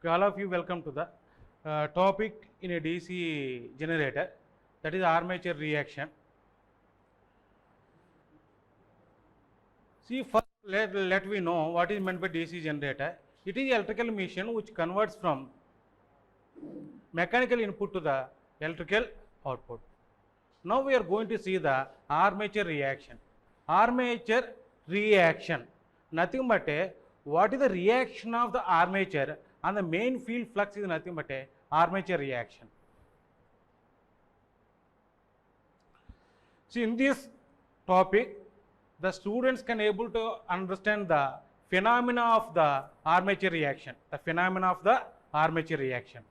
All of you welcome to the topic in a DC generator, that is armature reaction. See, first let we know what is meant by DC generator. It is electrical machine which converts from mechanical input to the electrical output. Now we are going to see the armature reaction. Armature reaction, nothing but what is the reaction of the armature and the main field flux is nothing but armature reaction. See, in this topic, the students can able to understand the phenomena of the armature reaction. The phenomena of the armature reaction.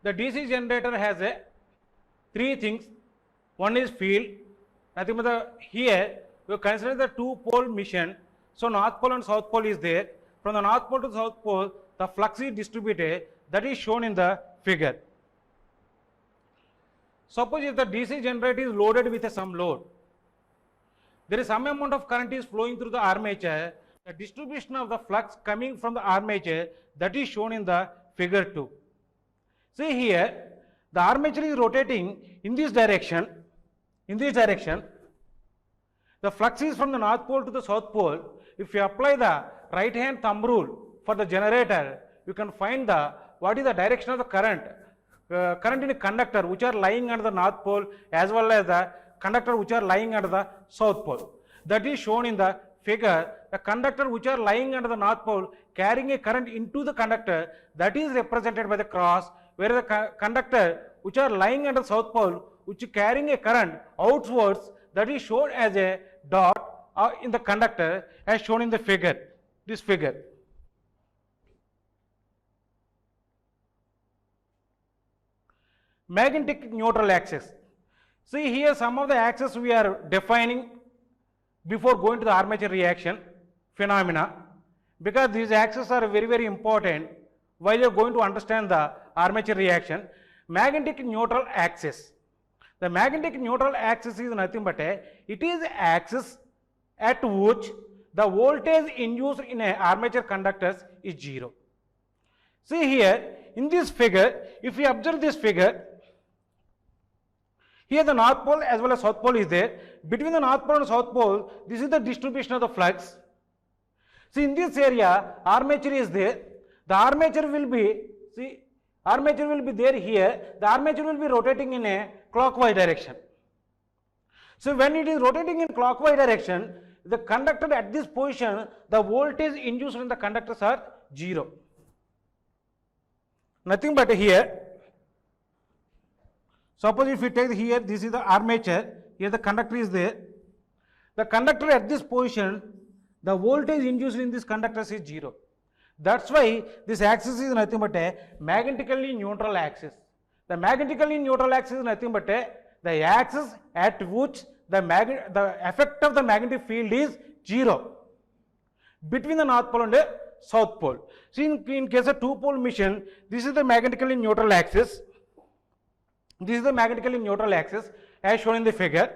The DC generator has three things. One is field. Nothing but here we consider the two-pole mission. So north pole and south pole is there. From the north pole to south pole, the flux is distributed. That is shown in the figure. Suppose if the DC generator is loaded with some load, there is some amount of current is flowing through the armature. The distribution of the flux coming from the armature, that is shown in the figure 2. See here, the armature is rotating in this direction. In this direction, the flux is from the north pole to the south pole. If you apply the right hand thumb rule for the generator, you can find the what is the direction of the current. Current in a conductor which are lying under the north pole as well as the conductor which are lying under the south pole. That is shown in the figure. The conductor which are lying under the north pole carrying a current into the conductor, that is represented by the cross, where the conductor which are lying under the south pole which is carrying a current outwards, that is shown as a dot in the conductor as shown in the figure, this figure. Magnetic neutral axis. See here some of the axes we are defining before going to the armature reaction phenomena, because these axes are very important while you are going to understand the armature reaction. Magnetic neutral axis. The magnetic neutral axis is nothing but it is axis at which the voltage induced in a armature conductors is 0. See here in this figure, if you observe this figure, here the north pole as well as south pole is there. Between the north pole and south pole, this is the distribution of the flux. See in this area, armature is there. The armature will be, see, armature will be there here. The armature will be rotating in a clockwise direction. So when it is rotating in clockwise direction, the conductor at this position, the voltage induced in the conductors are 0. Nothing but here. Suppose if you take here, this is the armature, here the conductor is there. The conductor at this position, the voltage induced in this conductors is 0. That's why this axis is nothing but a magnetically neutral axis. The magnetically neutral axis is nothing but the axis at which the effect of the magnetic field is 0 between the north pole and the south pole. See in case of two-pole mission, this is the magnetically neutral axis. This is the magnetically neutral axis as shown in the figure.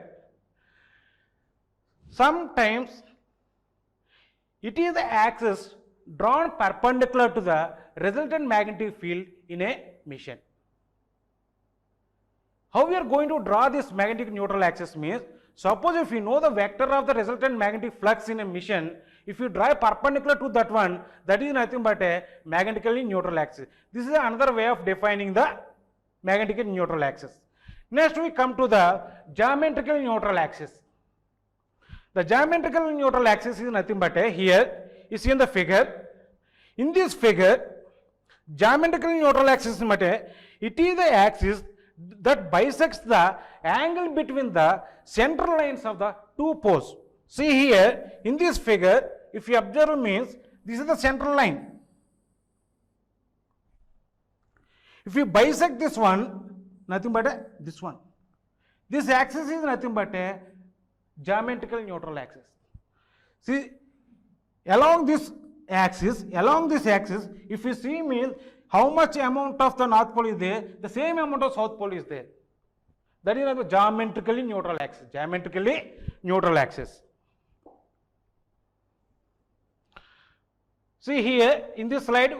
Sometimes it is the axis drawn perpendicular to the resultant magnetic field in a mission. How we are going to draw this magnetic neutral axis means, suppose if you know the vector of the resultant magnetic flux in a mission, if you draw perpendicular to that one, that is nothing but a magnetically neutral axis. This is another way of defining the magnetic neutral axis. Next we come to the geometrical neutral axis. The geometrical neutral axis is nothing but here you see in the figure. In this figure, geometrical neutral axis is it is the axis that bisects the angle between the central lines of the two poles. See here in this figure, if you observe means this is the central line. If you bisect this one, nothing but this one. This axis is nothing but a geometrical neutral axis. See, along this axis, if you see means how much amount of the north pole is there, the same amount of south pole is there. That is the geometrically neutral axis. See here in this slide,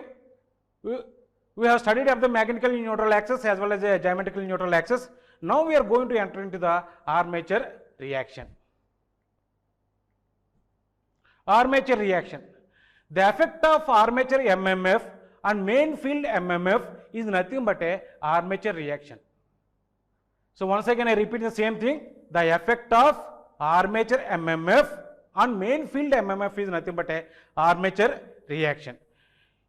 we have studied of the magnetically neutral axis as well as the geometrically neutral axis. Now we are going to enter into the armature reaction. Armature reaction. The effect of armature MMF and main field MMF is nothing but a armature reaction. So once again I repeat the same thing. The effect of armature MMF and main field MMF is nothing but a armature reaction.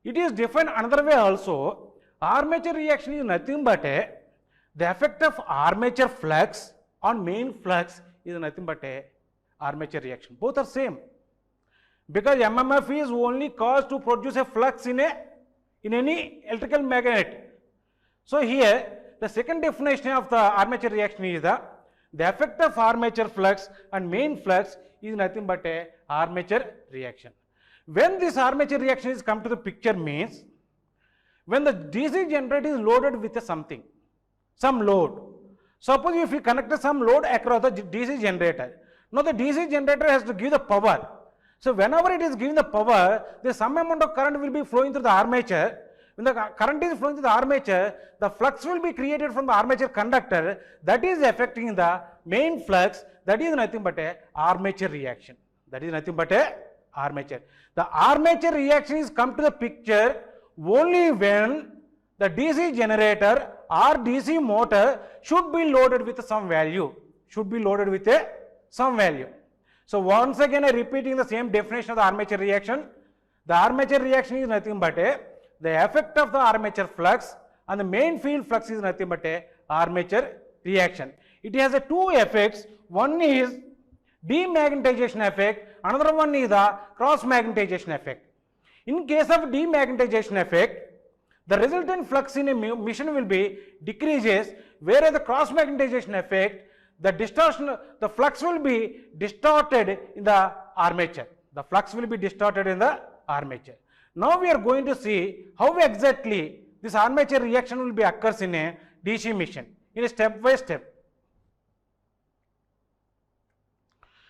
It is defined another way also. Armature reaction is nothing but the effect of armature flux on main flux is nothing but a armature reaction. Both are same. Because MMF is only caused to produce a flux in any electrical magnet. So here the second definition of the armature reaction is the effect of armature flux and main flux is nothing but a armature reaction. When this armature reaction is come to the picture means when the DC generator is loaded with something, some load. Suppose if you connect some load across the DC generator. Now the DC generator has to give the power. So whenever it is giving the power, there is some amount of current will be flowing through the armature. When the current is flowing through the armature, the flux will be created from the armature conductor that is affecting the main flux. That is nothing but a armature reaction. That is nothing but a armature. The armature reaction is come to the picture only when the DC generator or DC motor should be loaded with some value. Should be loaded with some value. So once again I repeating the same definition of the armature reaction. The armature reaction is nothing but the effect of the armature flux and the main field flux is nothing but a armature reaction. It has two effects. One is demagnetization effect, another one is the cross magnetization effect. In case of demagnetization effect, the resultant flux in a machine will be decreases, whereas the cross magnetization effect, the distortion, the flux will be distorted in the armature. The flux will be distorted in the armature. Now we are going to see how exactly this armature reaction will be occurs in a DC machine in a step by step.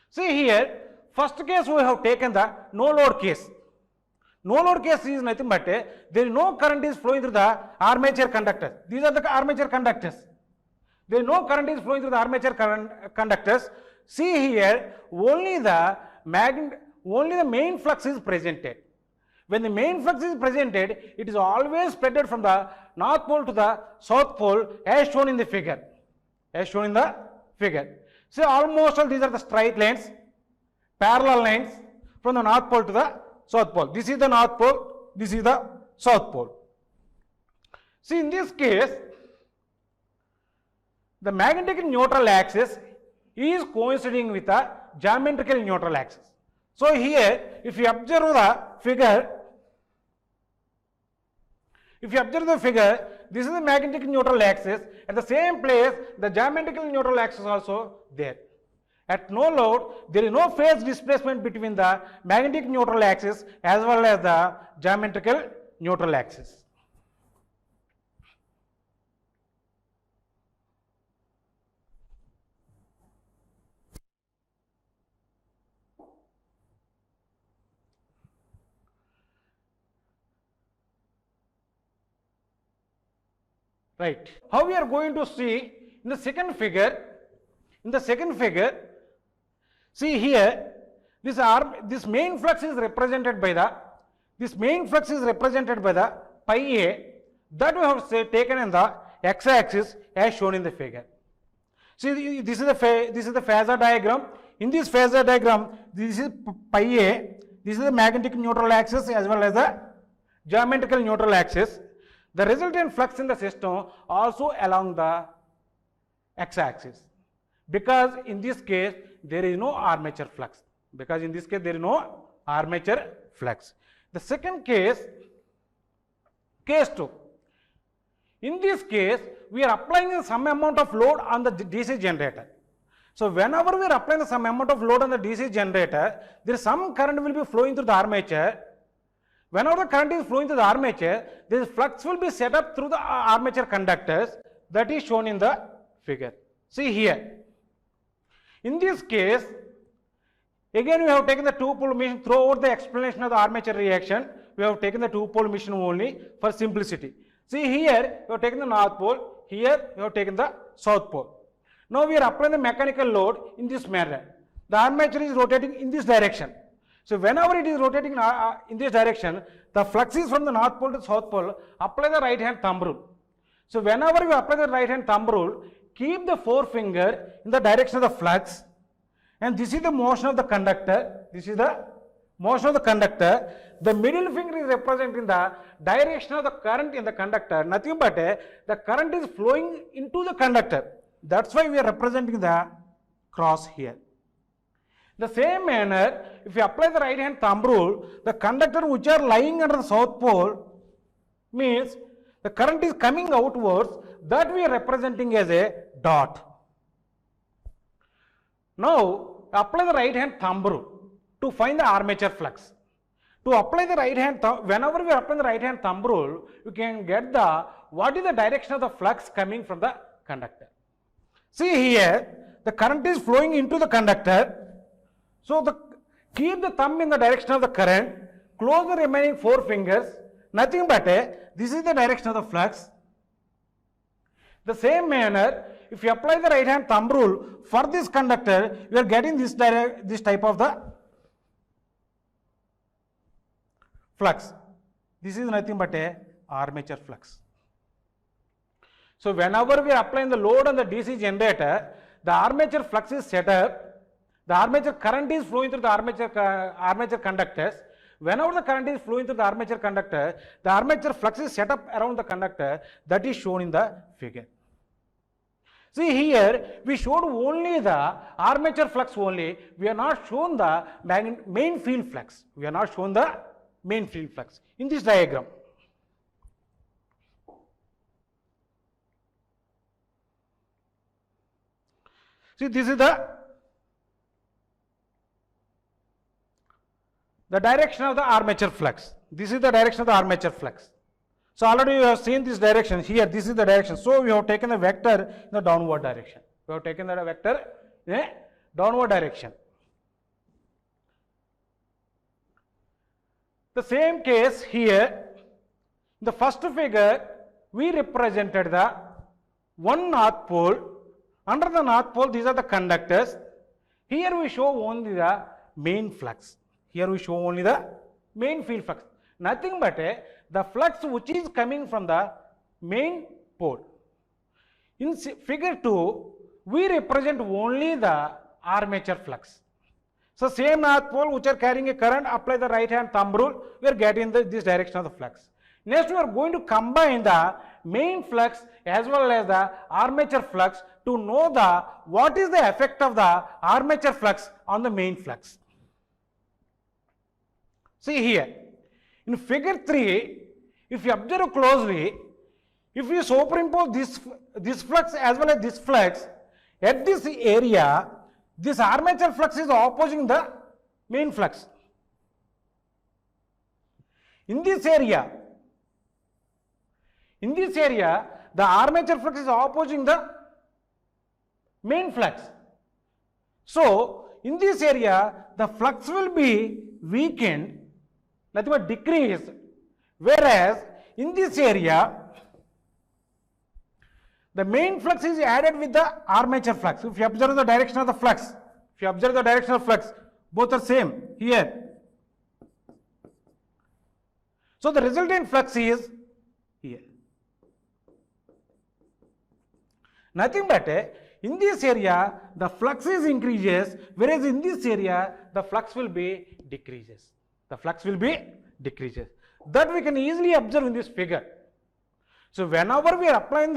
See here, first case we have taken the no load case. No load case is nothing but there is no current is flowing through the armature conductors. These are the armature conductors. There is no current is flowing through the armature conductors. See here, only the main flux is presented. When the main flux is presented, it is always spread from the north pole to the south pole as shown in the figure. As shown in the figure. See, almost all these are the straight lines, parallel lines from the north pole to the south pole. This is the north pole, this is the south pole. See, in this case, the magnetic neutral axis is coinciding with the geometrical neutral axis. So here, if you observe the figure, this is the magnetic neutral axis. At the same place, the geometrical neutral axis also there. At no load, there is no phase displacement between the magnetic neutral axis as well as the geometrical neutral axis. Right. How we are going to see in the second figure? In the second figure, see here, this main flux is represented by the pi a that we have taken in the x-axis as shown in the figure. See, this is the phasor diagram. In this phasor diagram, this is pi a. This is the magnetic neutral axis as well as the geometrical neutral axis. The resultant flux in the system also along the x-axis, because in this case there is no armature flux. The second case, case 2. In this case, we are applying some amount of load on the DC generator. So whenever we are applying some amount of load on the DC generator, there is some current will be flowing through the armature. Whenever the current is flowing through the armature, this flux will be set up through the armature conductors that is shown in the figure. See here. In this case, again we have taken the two-pole machine throughout the explanation of the armature reaction. we have taken the two-pole machine only for simplicity. See here, we have taken the north pole, here we have taken the south pole. Now we are applying the mechanical load in this manner. The armature is rotating in this direction. So whenever it is rotating in this direction, the flux is from the north pole to south pole. Apply the right hand thumb rule. So whenever you apply the right hand thumb rule, keep the forefinger in the direction of the flux, and this is the motion of the conductor. This is the motion of the conductor. The middle finger is representing the direction of the current in the conductor. Nothing but the current is flowing into the conductor. That's why we are representing the cross here. The same manner, if you apply the right hand thumb rule, the conductor which are lying under the south pole means the current is coming outwards, that we are representing as a dot. Now, apply the right hand thumb rule to find the armature flux. To apply the right hand thumb, whenever we apply the right hand thumb rule, you can get the what is the direction of the flux coming from the conductor. See here, the current is flowing into the conductor. So keep the thumb in the direction of the current, close the remaining four fingers, nothing but this is the direction of the flux. The same manner, if you apply the right hand thumb rule for this conductor, you are getting this type of the flux. This is nothing but a armature flux. So whenever we are applying the load on the DC generator, the armature flux is set up. The armature current is flowing through the armature conductors. Whenever the current is flowing through the armature conductor, the armature flux is set up around the conductor. That is shown in the figure. See here, we showed only the armature flux only. We are not shown the main field flux. We are not shown the main field flux in this diagram. See, this is the direction of the armature flux. This is the direction of the armature flux. So already you have seen this direction here. This is the direction. So we have taken the vector in the downward direction. We have taken the vector in a downward direction. The same case here. In the first figure, we represented the one north pole. Under the north pole, these are the conductors. Here we show only the main flux. Here we show only the main field flux. Nothing but the flux which is coming from the main pole. In figure 2, we represent only the armature flux. So same north pole which are carrying a current, apply the right hand thumb rule, we are getting this direction of the flux. Next we are going to combine the main flux as well as the armature flux to know what is the effect of the armature flux on the main flux. See here, in figure 3, if you observe closely, if you superimpose this flux as well as this flux, at this area, this armature flux is opposing the main flux. In this area, the armature flux is opposing the main flux. So, in this area, the flux will be weakened, nothing but decrease, whereas in this area, the main flux is added with the armature flux. If you observe the direction of the flux, both are same here. So the resultant flux is here. Nothing but in this area, the flux is increases, whereas in this area, the flux will be decreases. That we can easily observe in this figure. So whenever we are applying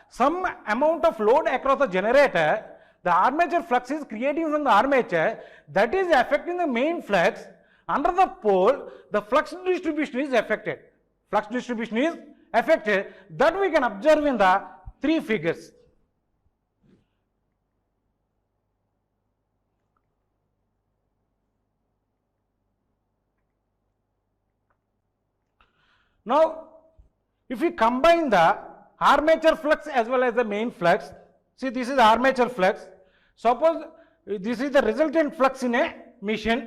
some amount of load across the generator, the armature flux is creating from the armature, that is affecting the main flux. Under the pole, the flux distribution is affected. That we can observe in the 3 figures. Now, if we combine the armature flux as well as the main flux, see this is the armature flux. Suppose this is the resultant flux in a machine.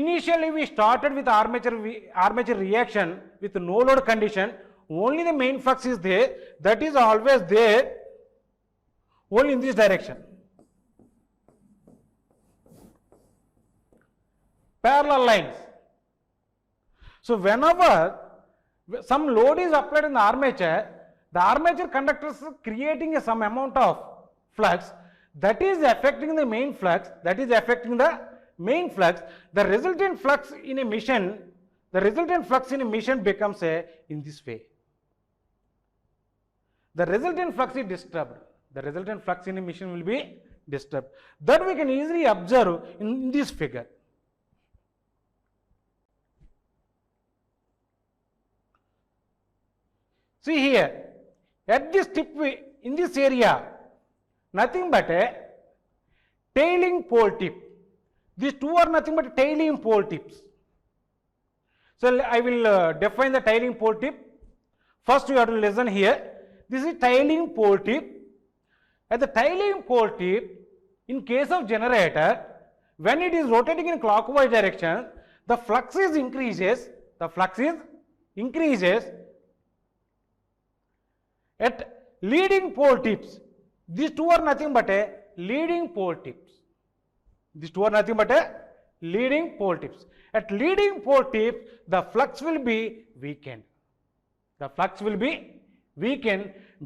Initially we started with armature reaction with no load condition, only the main flux is there, that is always there only in this direction. Parallel lines. So whenever some load is applied in the armature conductors creating some amount of flux that is affecting the main flux, the resultant flux in a machine, becomes in this way. The resultant flux is disturbed. The resultant flux in a machine will be disturbed. That we can easily observe in this figure. See here, at this tip, in this area, nothing but a tailing pole tip. These two are nothing but tailing pole tips. So I will define the tailing pole tip. First you have to listen here. This is tailing pole tip. At the tailing pole tip, in case of generator, when it is rotating in clockwise direction, the flux is increases. At leading pole tips, these two are nothing but a leading pole tips. At leading pole tips, the flux will be weakened.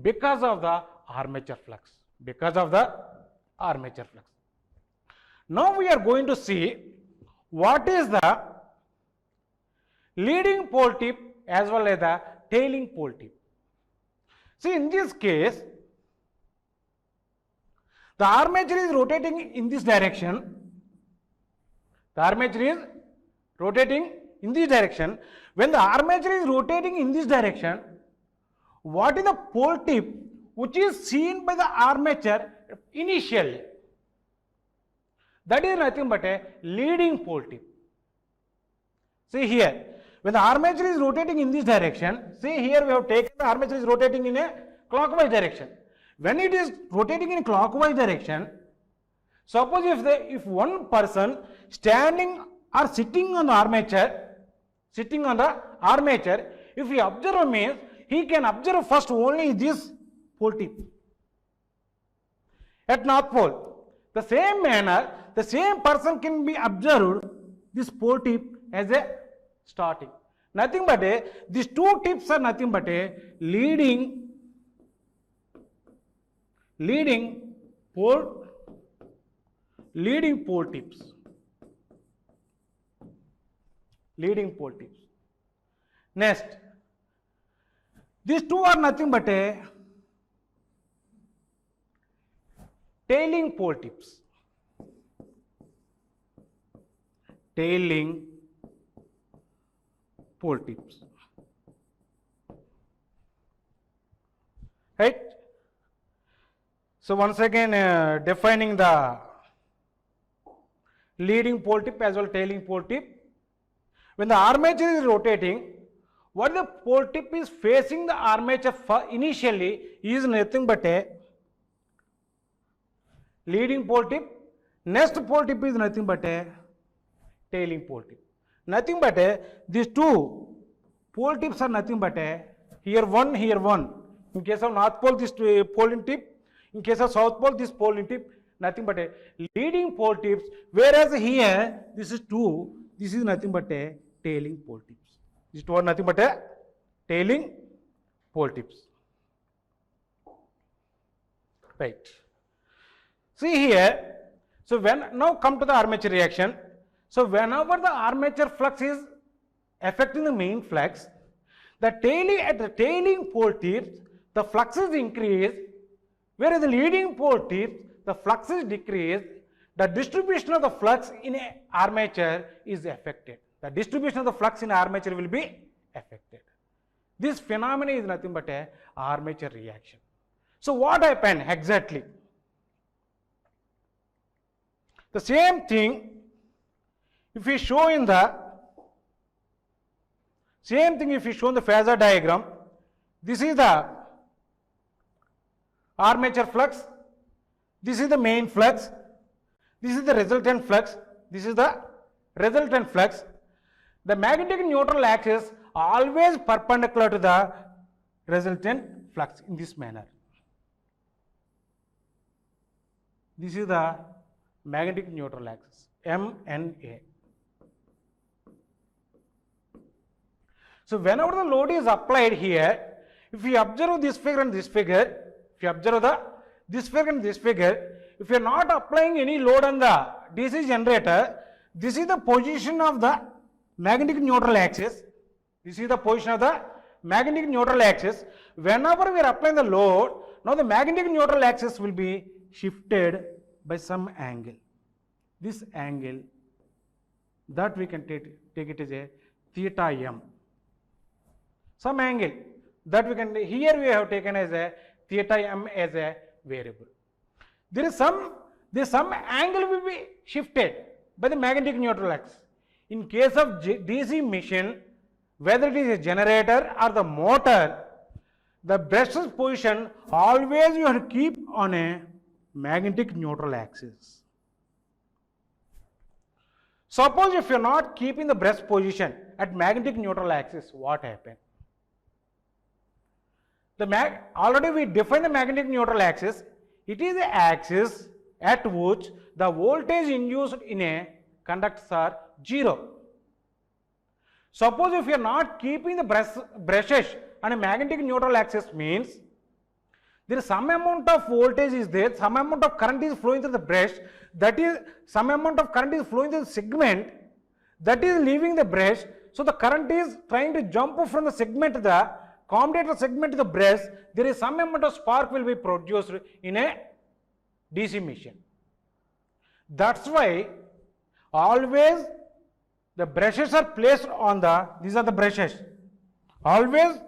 Because of the armature flux. Now we are going to see what is the leading pole tip as well as the tailing pole tip. See, in this case, the armature is rotating in this direction. When the armature is rotating in this direction, what is the pole tip which is seen by the armature initially? That is nothing but a leading pole tip. See here, when the armature is rotating in this direction, see here we have taken the armature is rotating in a clockwise direction. When it is rotating in clockwise direction, suppose if one person standing or sitting on the armature, if he observe means he can observe first only this pole tip. At North Pole, the same manner, the same person can be observed this pole tip as a starting. Nothing but these two tips are nothing but a leading pole tips. Next, these two are nothing but a tailing pole tips. Right? So once again defining the leading pole tip as well tailing pole tip. When the armature is rotating, what the pole tip is facing the armature initially is nothing but a leading pole tip. Next pole tip is nothing but a tailing pole tip. Nothing but these two pole tips are nothing but here one. In case of North Pole, this pole tip. In case of South Pole, this pole tip. Nothing but leading pole tips. Whereas here, this is two. This is nothing but tailing pole tips. These two are nothing but tailing pole tips. Right. See here. So now come to the armature reaction. So whenever the armature flux is affecting the main flux, at the tailing pole tips, the flux is increased, whereas the leading pole tips, the flux is decreased. The distribution of the flux in an armature is affected. The distribution of the flux in armature will be affected. This phenomenon is nothing but a armature reaction. So what happened exactly? The same thing, if we show in the phasor diagram, this is the armature flux, this is the main flux, this is the resultant flux, this is the resultant flux, the magnetic neutral axis always perpendicular to the resultant flux in this manner. This is the magnetic neutral axis, MNA. So whenever the load is applied here, if you observe this figure and this figure, if you observe this figure and this figure, if you are not applying any load on the DC generator, this is the position of the magnetic neutral axis. This is the position of the magnetic neutral axis. Whenever we are applying the load, now the magnetic neutral axis will be shifted by some angle. This angle, that we can take it as a theta m. Some angle that we can, here we have taken as a theta m as a variable. There is some angle will be shifted by the magnetic neutral axis. In case of DC machine, whether it is a generator or the motor, the brush's position always you have to keep on a magnetic neutral axis. Suppose if you are not keeping the brush position at magnetic neutral axis, what happens? Already we define the magnetic neutral axis. It is the axis at which the voltage induced in a conductors are 0. Suppose if you are not keeping the brushes on a magnetic neutral axis, means there is some amount of voltage is there, some amount of current is flowing through the brush, that is some amount of current is flowing through the segment, that is leaving the brush. So the current is trying to jump from the segment to the commutator segment to the brush. There is some amount of spark will be produced in a DC machine. That's why always the brushes are placed on the, these are the brushes, always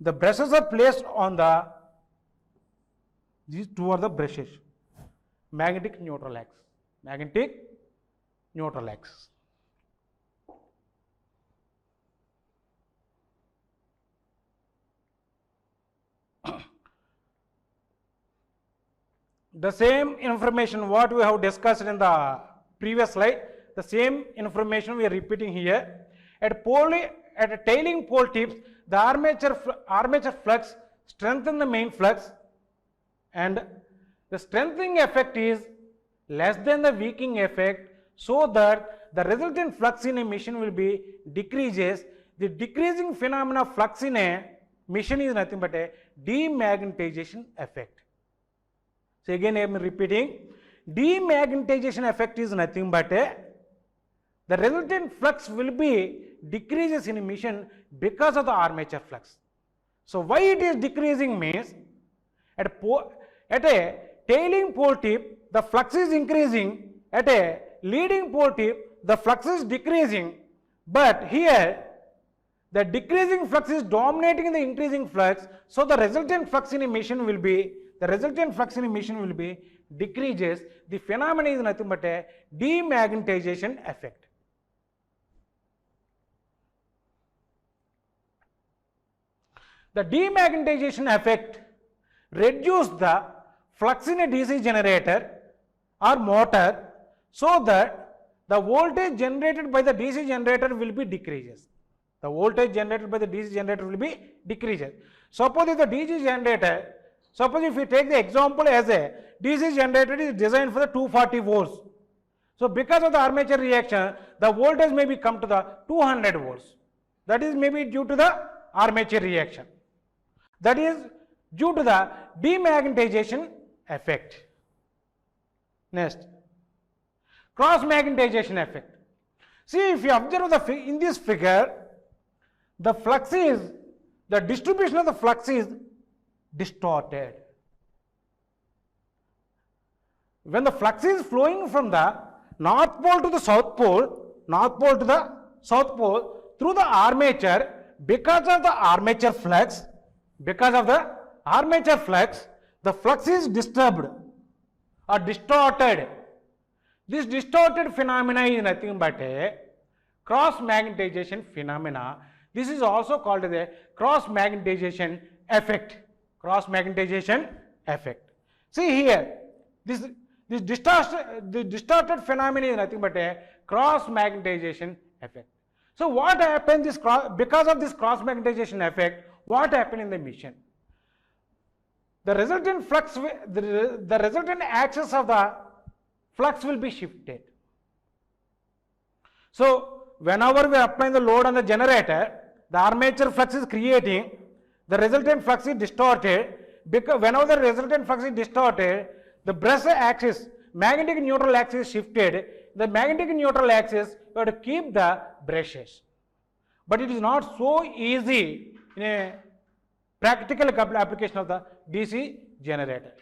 the brushes are placed on the, these two are the brushes, magnetic neutral axis, magnetic neutral axis. The same information what we have discussed in the previous slide, the same information we are repeating here. At a tailing pole tips, the armature flux strengthens the main flux, and the strengthening effect is less than the weakening effect, so that the resultant flux in a machine will be decreases. The decreasing phenomena of flux in a machine is nothing but a demagnetization effect. So again I am repeating, demagnetization effect is nothing but the resultant flux will be decreases in emission because of the armature flux. So why it is decreasing means, at a tailing pole tip the flux is increasing, at a leading pole tip the flux is decreasing, but here the decreasing flux is dominating the increasing flux, so the resultant flux in emission will be, decreases. The phenomenon is nothing but a demagnetization effect. The demagnetization effect reduces the flux in a DC generator or motor, so that the voltage generated by the DC generator will be decreases. The voltage generated by the DC generator will be decreases. Suppose if the DC generator, suppose if we take the example as a DC generator is designed for the 240 volts. So because of the armature reaction, the voltage may be come to the 200 volts. That is maybe due to the armature reaction. That is due to the demagnetization effect. Next, cross magnetization effect. See, if you observe in this figure, the flux is, the distribution of the flux is distorted. When the flux is flowing from the north pole to the south pole, through the armature, because of the armature flux, the flux is disturbed or distorted. This distorted phenomena is nothing but a cross magnetization phenomena. This is also called as a cross magnetization effect. Cross magnetization effect. See here, This distorted phenomenon is nothing but a cross magnetization effect. So what happened because of this cross magnetization effect, what happened in the mission? The resultant flux, the resultant axis of the flux will be shifted. So whenever we are applying the load on the generator, the armature flux is creating, the resultant flux is distorted. Because whenever the resultant flux is distorted, the brush axis, magnetic neutral axis is shifted. The magnetic neutral axis, you have to keep the brushes. But it is not so easy in a practical application of the DC generator.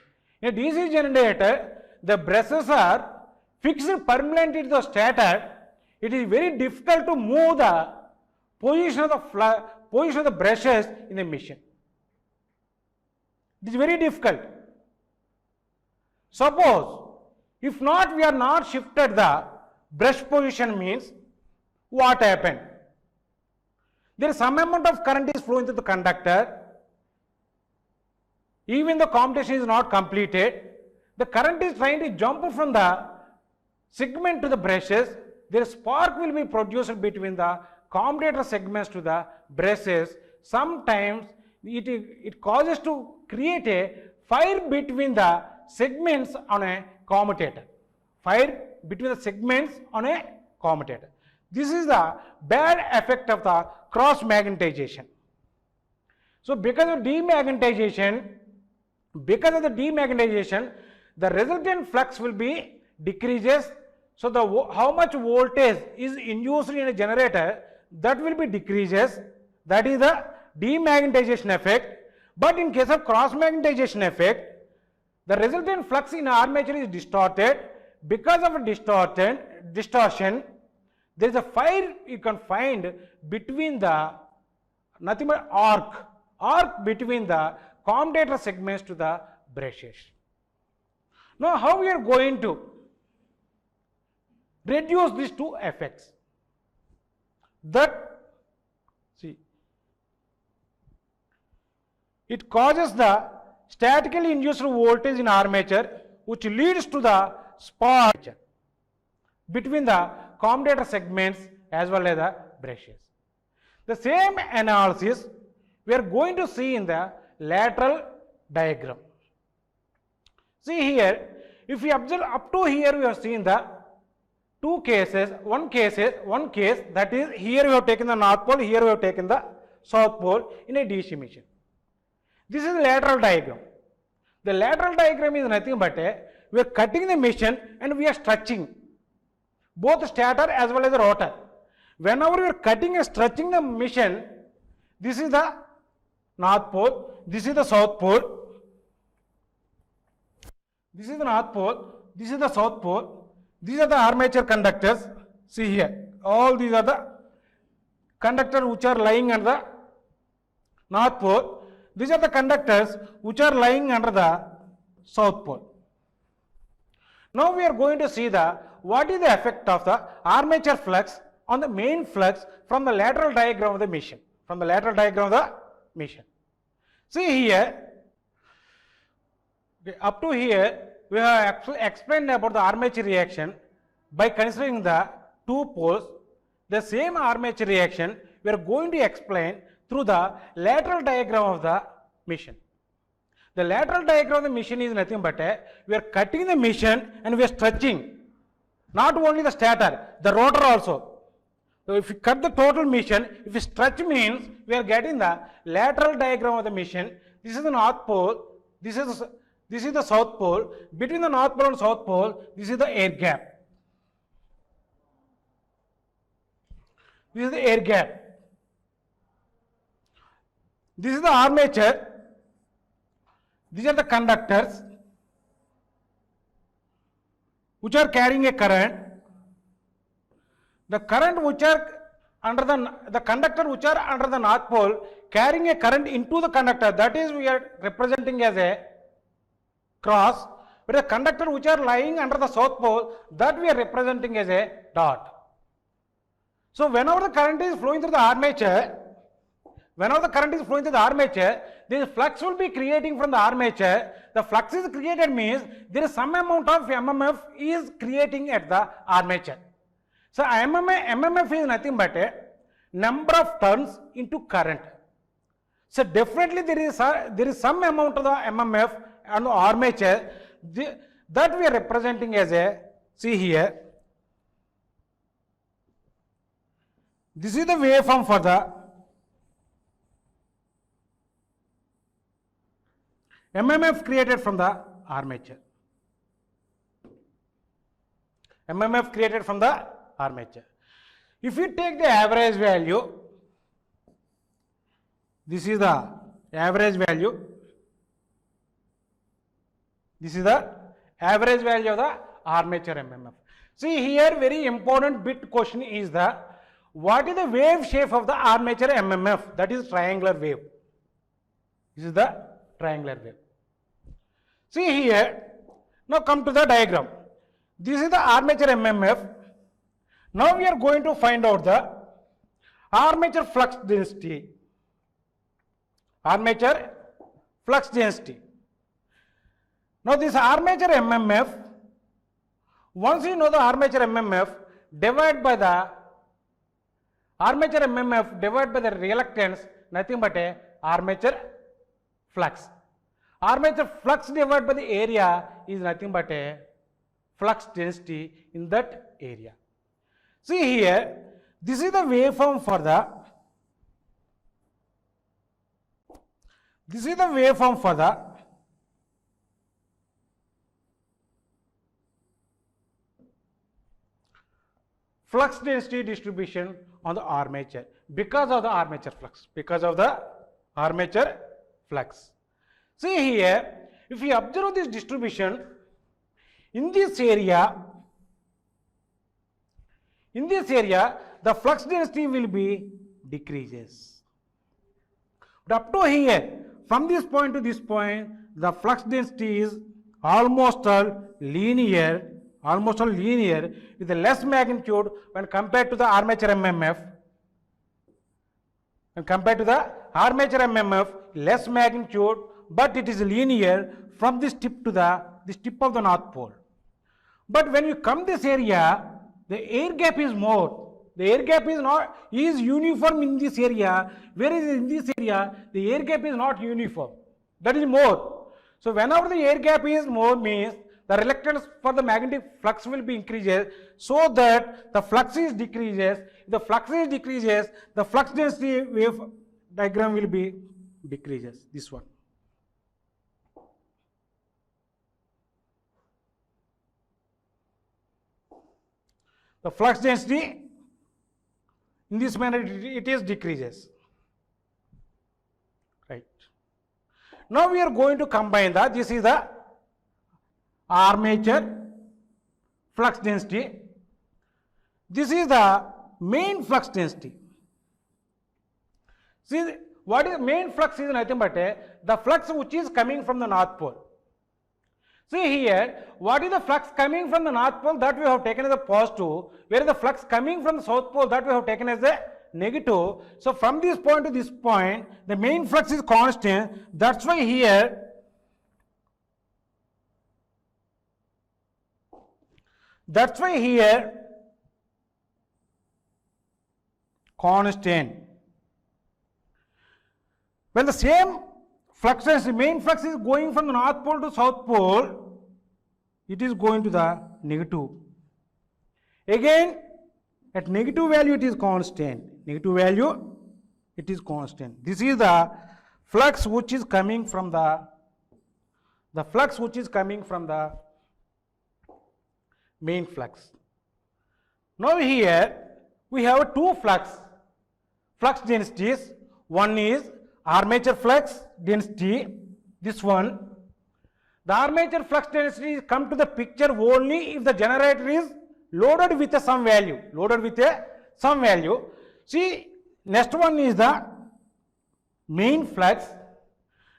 In a DC generator, the brushes are fixed permanently to the stator. It is very difficult to move the position of the brushes in the machine. It is very difficult. Suppose, if not, we are not shifted the brush position, means what happened? There is some amount of current is flowing through the conductor. Even the commutation is not completed. The current is trying to jump from the segment to the brushes. There spark will be produced between the commutator segments to the brushes. Sometimes it causes to create a fire between the segments on a commutator. Fire between the segments on a commutator. This is the bad effect of the cross magnetization. So because of demagnetization, the resultant flux will be decreases. So how much voltage is induced in a generator, that will be decreases. That is the demagnetization effect. But in case of cross magnetization effect, the resultant flux in armature is distorted. Because of a distortion, there is a fire you can find between the nothing but arc between the commutator segments to the brushes. Now how we are going to reduce these two effects? That, see, it causes the statically induced voltage in armature, which leads to the spark between the commutator segments as well as the brushes. The same analysis we are going to see in the lateral diagram. See here, if we observe up to here, we have seen the two cases. One case that is, here we have taken the north pole, here we have taken the south pole in a DC machine. This is the lateral diagram. The lateral diagram is nothing but we are cutting the machine and we are stretching both the stator as well as the rotor. Whenever we are cutting and stretching the machine, this is the north pole, this is the south pole, this is the north pole, this is the south pole, these are the armature conductors. See here, all these are the conductors which are lying under the north pole. These are the conductors which are lying under the south pole. Now we are going to see what is the effect of the armature flux on the main flux from the lateral diagram of the machine. See here, up to here we have explained about the armature reaction by considering the two poles. The same armature reaction we are going to explain through the lateral diagram of the machine. The lateral diagram of the machine is nothing but we are cutting the machine and we are stretching. Not only the stator, the rotor also. So if you cut the total machine, if you stretch means we are getting the lateral diagram of the machine. This is the north pole, this is the south pole. Between the north pole and south pole, this is the air gap. This is the air gap. This is the armature. These are the conductors which are carrying a current. The current which are under the conductor which are under the north pole carrying a current into the conductor, that is we are representing as a cross. But the conductor which are lying under the south pole, that we are representing as a dot. So whenever the current is flowing through the armature, this flux will be creating from the armature. The flux is created means there is some amount of MMF is creating at the armature. So MMF is nothing but a number of turns into current. So definitely there is some amount of the MMF on the armature that we are representing as a, see here, this is the waveform for the MMF created from the armature. MMF created from the armature. If you take the average value, this is the average value. This is the average value of the armature MMF. See here, very important bit question is the, what is the wave shape of the armature MMF? That is triangular wave. This is the triangular wave. See here, now come to the diagram. This is the armature MMF. Now we are going to find out the armature flux density. Armature flux density. Now this armature MMF, once you know the armature MMF, divide by the armature MMF divided by the reluctance, nothing but a armature flux. Armature flux divided by the area is nothing but a flux density in that area. See here, this is the waveform for the, flux density distribution on the armature because of the armature flux. See here, if you observe this distribution, in this area, the flux density will be decreases. But up to here, from this point to this point, the flux density is almost linear with a less magnitude when compared to the armature MMF. Less magnitude, but it is linear from this tip to this tip of the North Pole. But when you come this area, the air gap is more. The air gap is uniform in this area, whereas in this area, the air gap is not uniform. That is more. So whenever the air gap is more means the reluctance for the magnetic flux will be increases, so that the flux is decreases. If the flux is decreases, the flux density wave diagram will be decreases. This one. The flux density in this manner it is decreases. Right. Now we are going to combine this is the armature flux density. This is the main flux density. See, what is main flux is nothing but the flux which is coming from the North Pole. See here, what is the flux coming from the North Pole that we have taken as a positive, whereas the flux coming from the South Pole that we have taken as a negative. So from this point to this point, the main flux is constant. That's why here, constant. When the same flux density, main flux is going from the North Pole to South Pole, it is going to the negative. Again, at negative value it is constant. Negative value, it is constant. This is the flux which is coming from the main flux. Now here we have two flux densities. One is armature flux density, this one. The armature flux density come to the picture only if the generator is loaded with some value. See, next one is the main flux.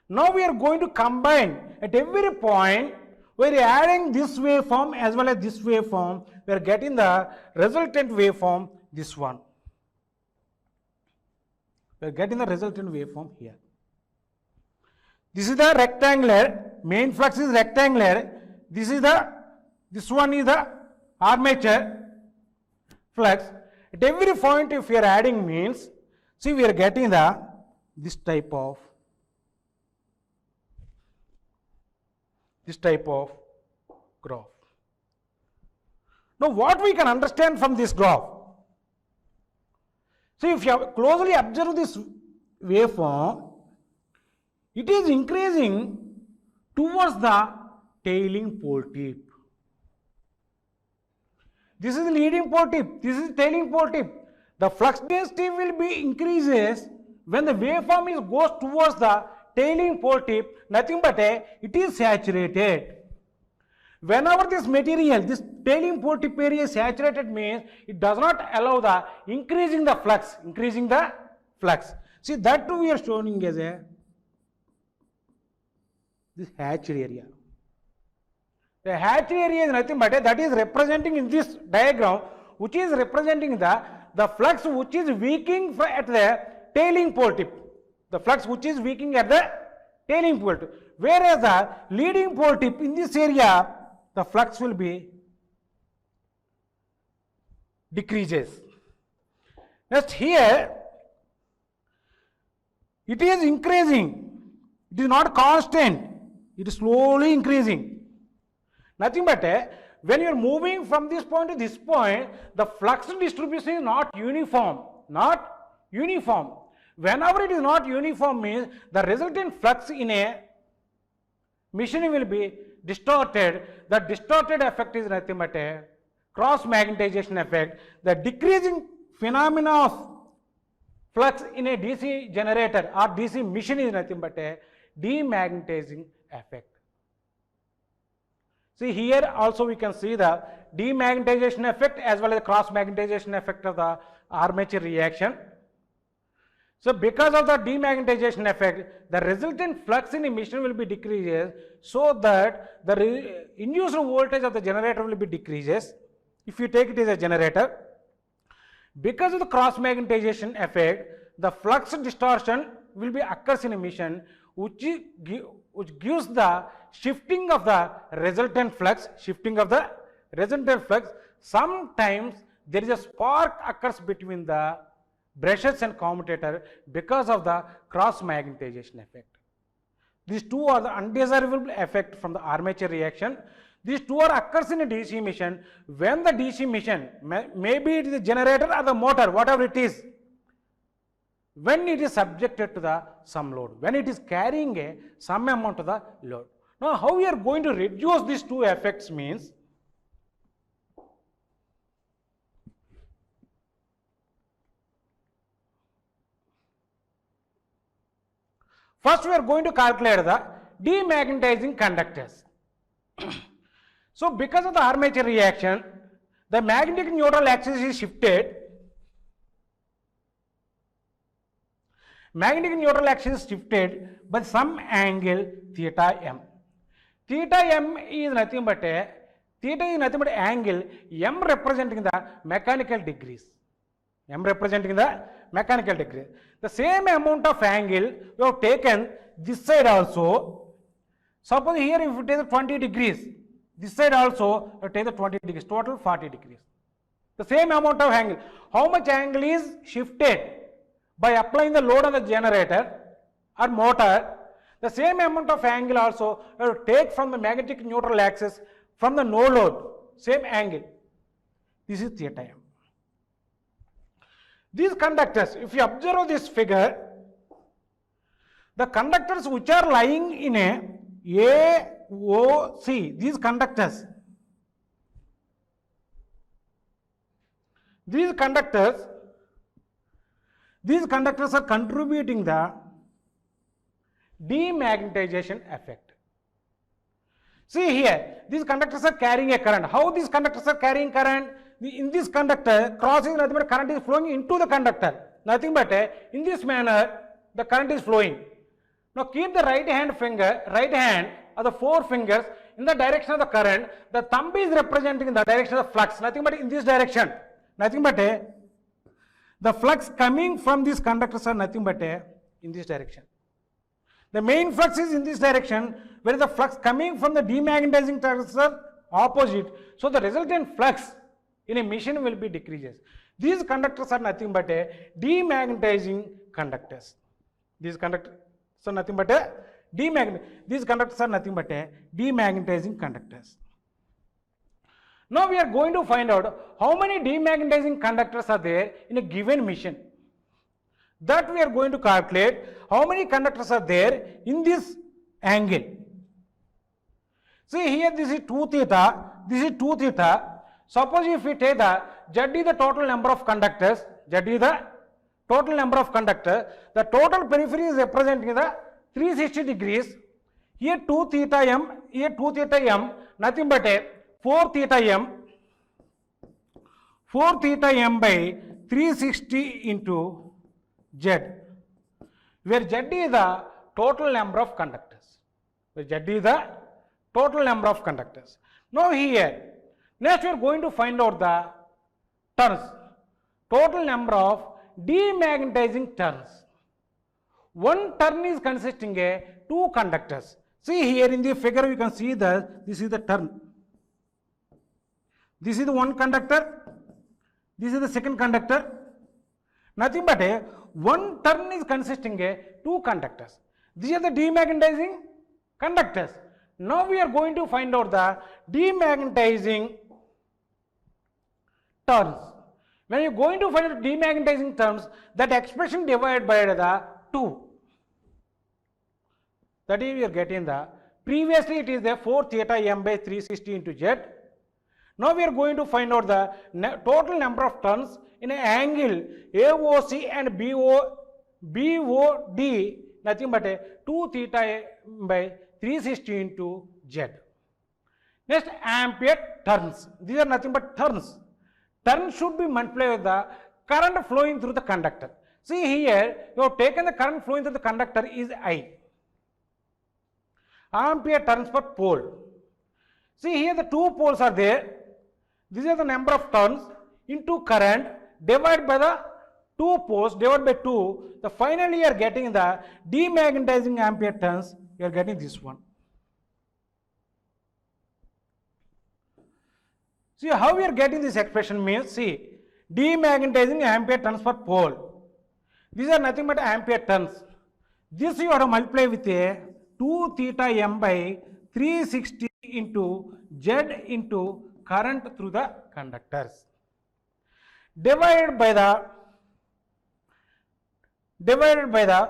Now we are going to combine at every point. We are adding this waveform as well as this waveform. We are getting the resultant waveform, this one. We are getting the resultant waveform here. This is the rectangular, main flux is rectangular. This one is the armature flux. At every point if we are adding means, see we are getting this type of graph. Now what we can understand from this graph? See, if you closely observe this waveform, it is increasing towards the tailing pole tip. This is the leading pole tip, this is the tailing pole tip. The flux density will be increases when the waveform goes towards the tailing pole tip, nothing but it is saturated. Whenever this material, this tailing pole tip area is saturated means it does not allow the increasing the flux. See, that too we are showing as this hatched area. The hatched area is nothing but that is representing in this diagram, which is representing the flux which is weakening at the tailing pole tip. The flux which is weakening at the tailing pole tip. Whereas the leading pole tip in this area, the flux will be decreases. Next here, it is increasing. It is not constant. It is slowly increasing. Nothing but when you are moving from this point to this point, the flux distribution is not uniform. Whenever it is not uniform means the resultant flux in a machine will be distorted. The distorted effect is nothing but a cross magnetization effect. The decreasing phenomena of flux in a DC generator or DC machine is nothing but a demagnetizing effect. See, here also we can see the demagnetization effect as well as the cross magnetization effect of the armature reaction. So because of the demagnetization effect, the resultant flux in emission will be decreases, so that the induced voltage of the generator will be decreases. If you take it as a generator, because of the cross magnetization effect, the flux distortion will be occurs in emission, which gives the shifting of the resultant flux. Sometimes there is a spark occurs between the brushes and commutator because of the cross magnetization effect. These two are the undesirable effect from the armature reaction. These two are occurs in a DC machine when the DC machine, maybe it is a generator or the motor, whatever it is, when it is subjected to some load, when it is carrying some amount of the load. Now how we are going to reduce these two effects means, first we are going to calculate the demagnetizing conductors. So because of the armature reaction, the magnetic neutral axis is shifted. Magnetic neutral axis is shifted by some angle theta m. Theta m is nothing but angle m representing the mechanical degrees. The same amount of angle we have taken this side also. Suppose here if you take 20 degrees, this side also you take the 20 degrees, total 40 degrees. The same amount of angle. How much angle is shifted by applying the load on the generator or motor? The same amount of angle also you have to take from the magnetic neutral axis from the no load, same angle. This is theta m. These conductors, if you observe this figure, the conductors which are lying in a AOC, these conductors are contributing the demagnetization effect. See here, these conductors are carrying a current. How these conductors are carrying current? In this conductor, crossing nothing but current is flowing into the conductor. Nothing but in this manner, the current is flowing. Now keep the right hand or the four fingers in the direction of the current. The thumb is representing the direction of the flux. Nothing but in this direction. Nothing but the flux coming from these conductors are nothing but in this direction. The main flux is in this direction, where the flux coming from the demagnetizing terminals are opposite. So the resultant flux in a machine will be decreases. These conductors are nothing but a demagnetizing conductors. These conductors are nothing but a demagnetizing conductors. Now we are going to find out how many demagnetizing conductors are there in a given machine. That we are going to calculate how many conductors are there in this angle. See here, this is 2 theta, this is 2 theta. Suppose if we take the Z is the total number of conductors, Z is the total number of conductors, the total periphery is representing the 360 degrees. Here 2 theta m, here 2 theta m, nothing but a 4 theta m by 360 into Z, where Z is the total number of conductors. Where Z is the total number of conductors. Now here, next we are going to find out the turns, total number of demagnetizing turns. One turn is consisting of 2 conductors. See here in the figure you can see that this is the turn. This is the one conductor, this is the second conductor. Nothing but a one turn is consisting of 2 conductors. These are the demagnetizing conductors. Now we are going to find out the demagnetizing turns. When you are going to find out demagnetizing turns, that expression divided by the 2. That is, we are getting the, previously it is the 4 theta m by 360 into Z. Now we are going to find out the total number of turns in an angle AOC and BOD, nothing but a 2 theta by 360 into Z. Next, ampere turns. These are nothing but turns. Turn should be multiplied with the current flowing through the conductor. See here, you have taken the current flowing through the conductor is I. Ampere turns per pole. See here, the 2 poles are there. This is the number of turns into current divided by the 2 poles divided by 2. The finally you are getting the demagnetizing ampere turns. You are getting this one. See how we are getting this expression means, see, demagnetizing ampere turns per pole. These are nothing but ampere turns. This you have to multiply with a 2 theta m by 360 into Z into current through the conductors. Divided by the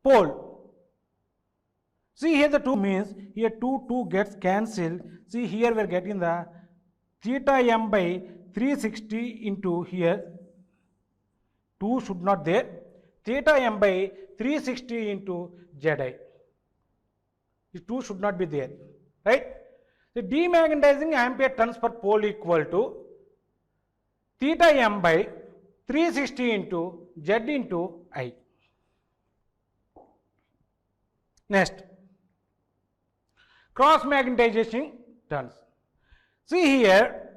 pole. See here the 2 means, here 2 gets cancelled. See here we are getting the theta m by 360 into here, 2 should not there, theta m by 360 into Zi. This 2 should not be there, right? The demagnetizing ampere turns per pole equal to theta m by 360 into Z into I. Next, cross magnetization turns. See here,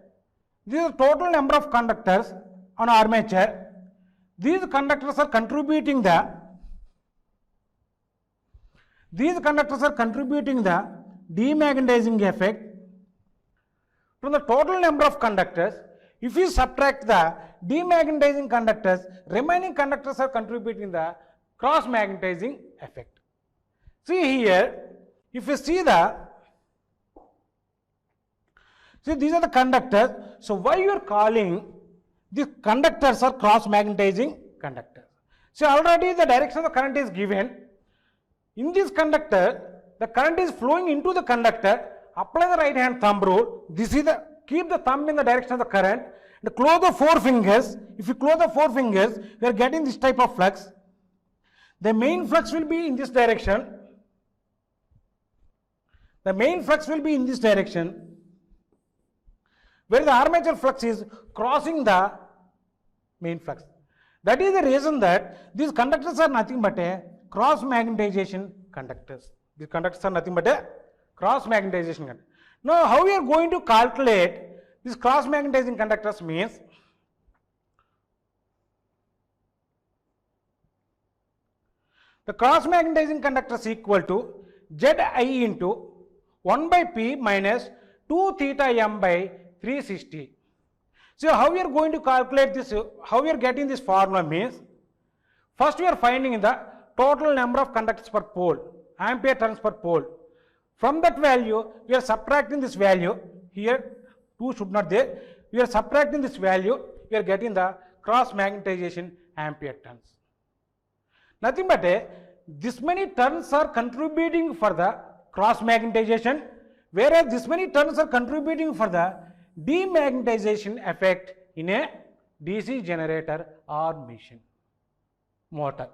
this is the total number of conductors on armature. These conductors are contributing the demagnetizing effect. From the total number of conductors, if you subtract the demagnetizing conductors, remaining conductors are contributing the cross magnetizing effect. See here, if you see these are the conductors. So why you are calling these conductors are cross magnetizing conductors? So already the direction of the current is given. In this conductor, the current is flowing into the conductor. Apply the right hand thumb rule. This is the, keep the thumb in the direction of the current and close the 4 fingers. If you close the 4 fingers, we are getting this type of flux. The main flux will be in this direction. The main flux will be in this direction, where the armature flux is crossing the main flux. That is the reason that these conductors are nothing but a cross magnetization conductors. These conductors are nothing but a cross magnetization conductor. Now how we are going to calculate these cross magnetizing conductors means, The cross magnetizing conductor is equal to Zi into 1 by P minus 2 theta m by 360. So how we are going to calculate this, how we are getting this formula means, first we are finding the total number of conductors per pole, ampere turns per pole. From that value, we are subtracting this value, here 2 should not there, we are subtracting this value, we are getting the cross magnetization ampere turns. Nothing but this many turns are contributing for the cross magnetization, whereas this many turns are contributing for the demagnetization effect in a DC generator or machine motor.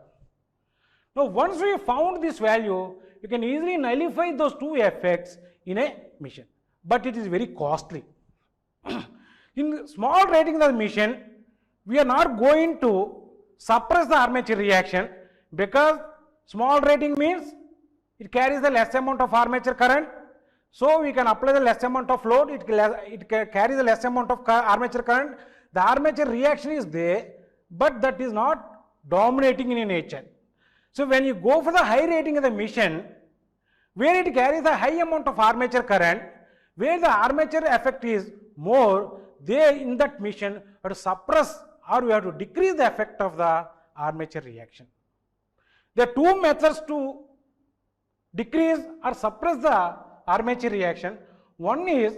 Now once we found this value, you can easily nullify those two effects in a machine, but it is very costly. In small rating of the machine, we are not going to suppress the armature reaction, because small rating means it carries the less amount of armature current, so we can apply the less amount of load, it carries the less amount of armature current, the armature reaction is there, but that is not dominating in nature. So when you go for the high rating of the machine, where it carries a high amount of armature current, where the armature effect is more, there in that machine we have to suppress or we have to decrease the effect of the armature reaction. There are two methods to decrease or suppress the armature reaction. One is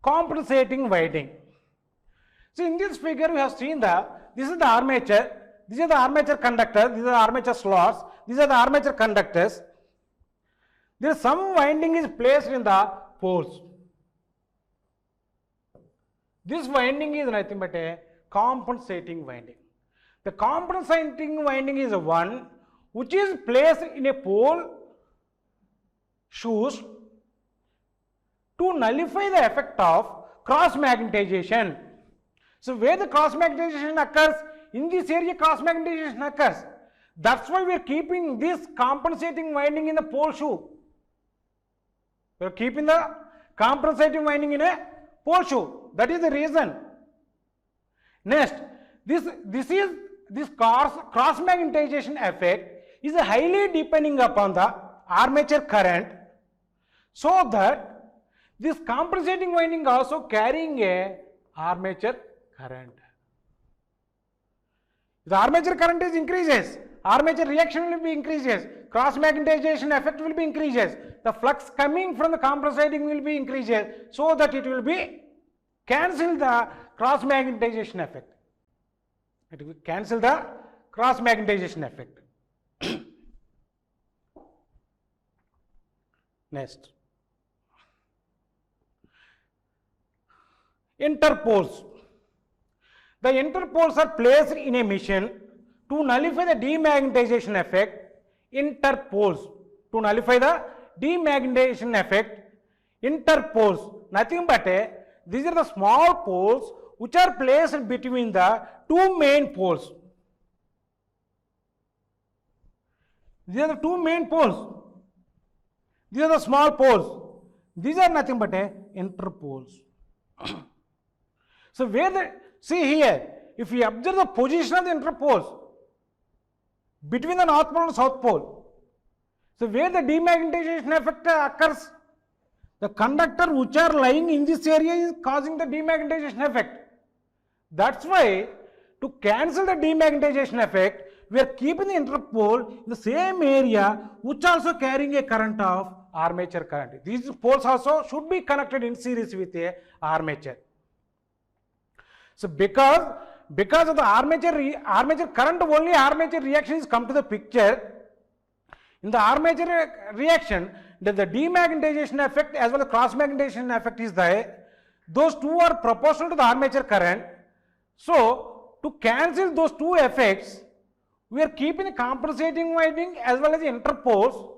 compensating winding. So in this figure we have seen that this is the armature, these are the armature conductors, these are the armature slots, these are the armature conductors. There is some winding is placed in the poles. This winding is nothing but a compensating winding. The compensating winding is one which is placed in a pole shoes to nullify the effect of cross magnetization. So where the cross magnetization occurs, in this area cross magnetization occurs. That's why we are keeping this compensating winding in the pole shoe. We are keeping the compensating winding in a pole shoe. That is the reason. Next, this cross magnetization effect is highly depending upon the armature current, so that this compensating winding also carrying a armature current. The armature current is increases, armature reaction will be increases, cross magnetization effect will be increases, the flux coming from the compensating will be increases, so that it will be cancel the cross magnetization effect. It will cancel the cross magnetization effect. Next, interpoles. The interpoles are placed in a machine to nullify the demagnetization effect. Interpoles, to nullify the demagnetization effect. Interpoles, nothing but these are the small poles which are placed between the two main poles. These are the two main poles. These are the small poles. These are nothing but interpoles. So where the, see here, if we observe the position of the interpoles between the north pole and south pole, so where the demagnetization effect occurs, the conductor which are lying in this area is causing the demagnetization effect. That's why to cancel the demagnetization effect, we are keeping the interpole in the same area which also carrying a current of armature current. These poles also should be connected in series with a armature. So because of the armature current, only armature reactions come to the picture. In the armature reaction, the demagnetization effect as well as cross magnetization effect is there. Those two are proportional to the armature current. So to cancel those two effects, we are keeping the compensating winding as well as the interpoles,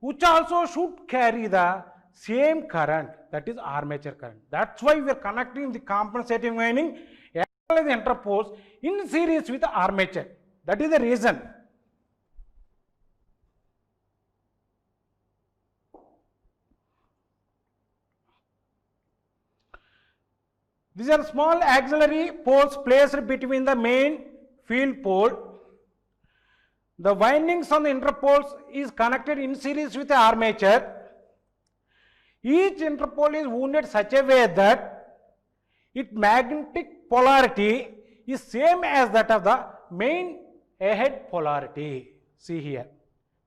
which also should carry the same current, that is armature current. That's why we are connecting the compensating winding as well as the interpoles in series with the armature. That is the reason. These are small auxiliary poles placed between the main field pole. The windings on the interpoles is connected in series with the armature. Each interpole is wounded such a way that its magnetic polarity is same as that of the main ahead polarity. See here.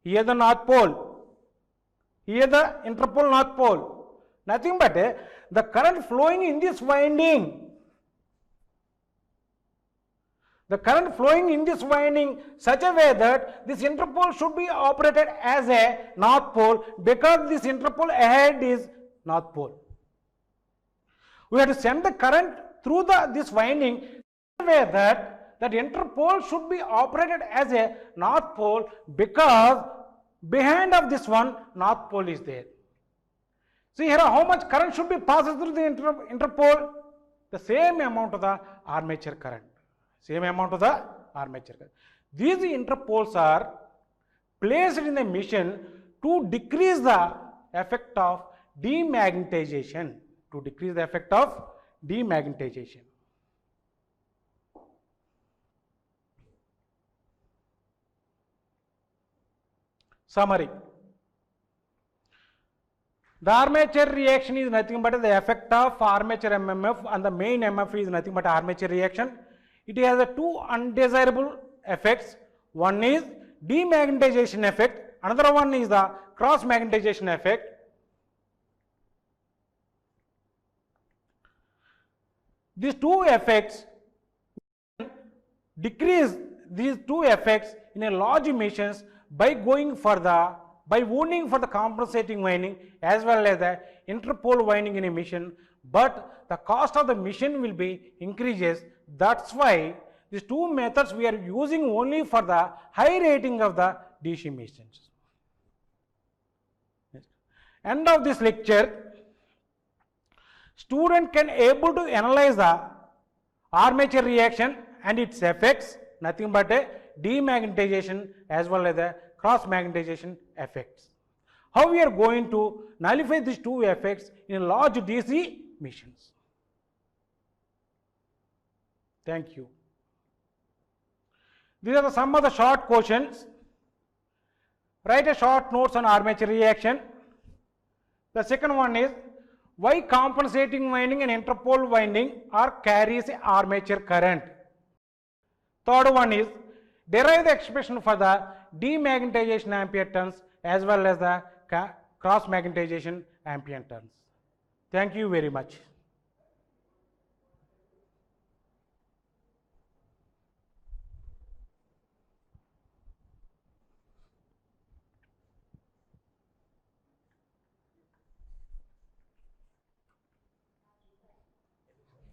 Here the north pole. Here the interpole north pole. Nothing but the current flowing in this winding. The current flowing in this winding such a way that this interpole should be operated as a north pole because this interpole ahead is north pole. We have to send the current through this winding such a way that interpole should be operated as a north pole because behind of this one north pole is there. See here how much current should be passed through the interpole? The same amount of the armature current. Same amount of the armature current. These interpoles are placed in the machine to decrease the effect of demagnetization. To decrease the effect of demagnetization. Summary. The armature reaction is nothing but the effect of armature MMF, and the main MF is nothing but armature reaction. It has two undesirable effects. One is demagnetization effect, another one is the cross magnetization effect. These two effects decrease these two effects in a large emissions by wounding for the compensating winding as well as the interpole winding in a mission, but the cost of the mission will be increases. That's why these two methods we are using only for the high rating of the DC missions. End of this lecture. Student can able to analyze the armature reaction and its effects, nothing but a demagnetization as well as the cross magnetization effects. How we are going to nullify these two effects in large DC missions. Thank you. These are some of the short questions. Write a short notes on armature reaction. The second one is why compensating winding and interpole winding carries armature current. Third one is derive the expression for the demagnetization ampere turns as well as the cross magnetization ampere turns. Thank you very much.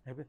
Maybe.